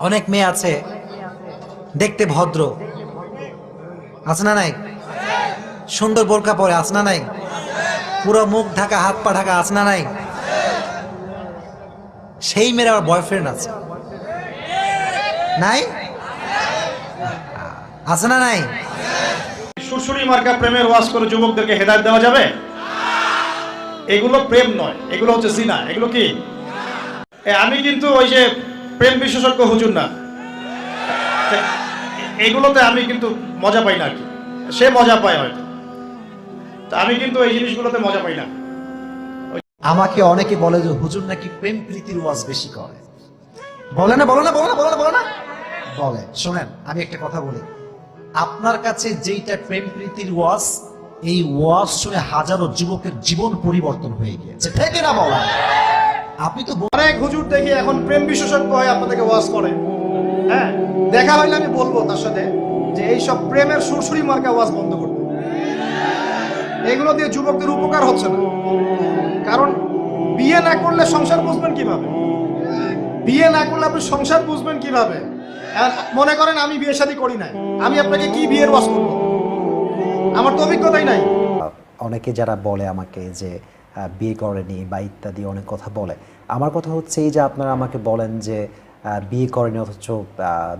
অনেক মেয়ে আছে দেখতে ভদ্র, আছে না নাই? সুন্দর বোরকা পরে, আছে না নাই? পুরো মুখ ঢাকা, হাত পা ঢাকা, আছে না নাই? সেই মেয়ের আবার বয়ফ্রেন্ড আছে, নাই? আছে না নাই? সুরসুরি মার্কা প্রেমের ওয়াজ করে যুবকদেরকে হেদায়েত দেওয়া যাবে? এগুলো প্রেম নয়, এগুলো হচ্ছে জিনা। এগুলো কি? আমি কিন্তু ওই যে প্রেম বিশেষজ্ঞ হুজুর না, এগুলোতে আমি কিন্তু মজা পাই না আর কি। সে মজা পায় হয়তো, তা আমি কিন্তু এই জিনিসগুলোতে মজা পাই না। আমাকে অনেকে বলে যে হুজুর নাকি প্রেম প্রীতির ওয়াজ বেশি করে। বলে না, বলে না, বলে না, বলে না, বলে না, বলে। শোনেন, আমি একটা কথা বলি, আপনার কাছে যেইটা প্রেম প্রীতির ওয়াজ, এই ওয়াজ শুনে হাজারো যুবকের জীবন পরিবর্তন হয়ে গিয়েছে, ঠিক না বলা? আপনি তো অনেক হুজুর দেখি এখন প্রেম বিশেষজ্ঞ হয়ে আপনাদেরকে ওয়াজ করে। হ্যাঁ, দেখা হইলে আমি বলবো তার সাথে যে এইসব প্রেমের সুরসুরি মার্কা ওয়াজ বন্ধ করতে। এগুলো দিয়ে যুবকদের উপকার হচ্ছে না। কারণ বিয়ে না করলে সংসার বুঝবেন কিভাবে? বিয়ে না করলে আপনি সংসার বুঝবেন কিভাবে? আর মনে করেন আমি বিয়ে শাদী করি নাই, আমি আপনাকে কি বিয়ের ওয়াজ করবো? আমার তো অভিজ্ঞতাই নাই। অনেকে যারা বলে আমাকে যে বিয়ে করেনি বা ইত্যাদি অনেক কথা বলে, আমার কথা হচ্ছে এই যে আপনারা আমাকে বলেন যে বিয়ে করেনি অথচ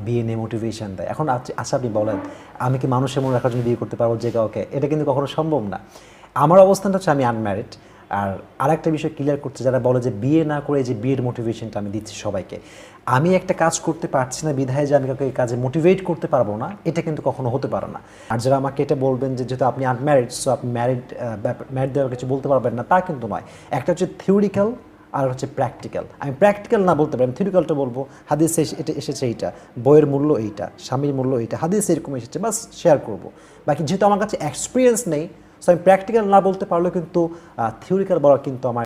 বিয়ে নিয়ে মোটিভেশন দেয়। এখন আচ্ছা আপনি বলেন, আমি কি মানুষের মনে রাখার জন্য বিয়ে করতে পারবো যে কাউকে? এটা কিন্তু কখনো সম্ভব না। আমার অবস্থানটা হচ্ছে আমি আনম্যারিড। আর আরেকটা বিষয় ক্লিয়ার করতে, যারা বলে যে বিয়ে না করে যে বিয়ের মোটিভেশনটা আমি দিচ্ছি সবাইকে, আমি একটা কাজ করতে পারছি না বিধায় যে আমি কাউকে এই কাজে মোটিভেট করতে পারবো না, এটা কিন্তু কখনো হতে পারে না। আর যারা আমাকে এটা বলবেন যে যেহেতু আপনি আনম্যারিড সো আপনি ম্যারিড দেওয়ার কিছু বলতে পারবেন না, তা কিন্তু নয়। একটা হচ্ছে থিওরিক্যাল আর হচ্ছে প্র্যাকটিক্যাল। আমি প্র্যাকটিক্যাল না বলতে পারি, আমি থিওরিক্যালটা বলবো। হাদিসে এটা এসেছে, এইটা বইয়ের মূল্য, এইটা স্বামীর মূল্য, এইটা হাদিসে এরকম এসেছে, বাস শেয়ার করবো। বাকি যেহেতু আমার কাছে এক্সপিরিয়েন্স নেই, সো আমি প্র্যাকটিক্যাল না বলতে পারলেও কিন্তু থিওরিক্যাল বলা কিন্তু আমার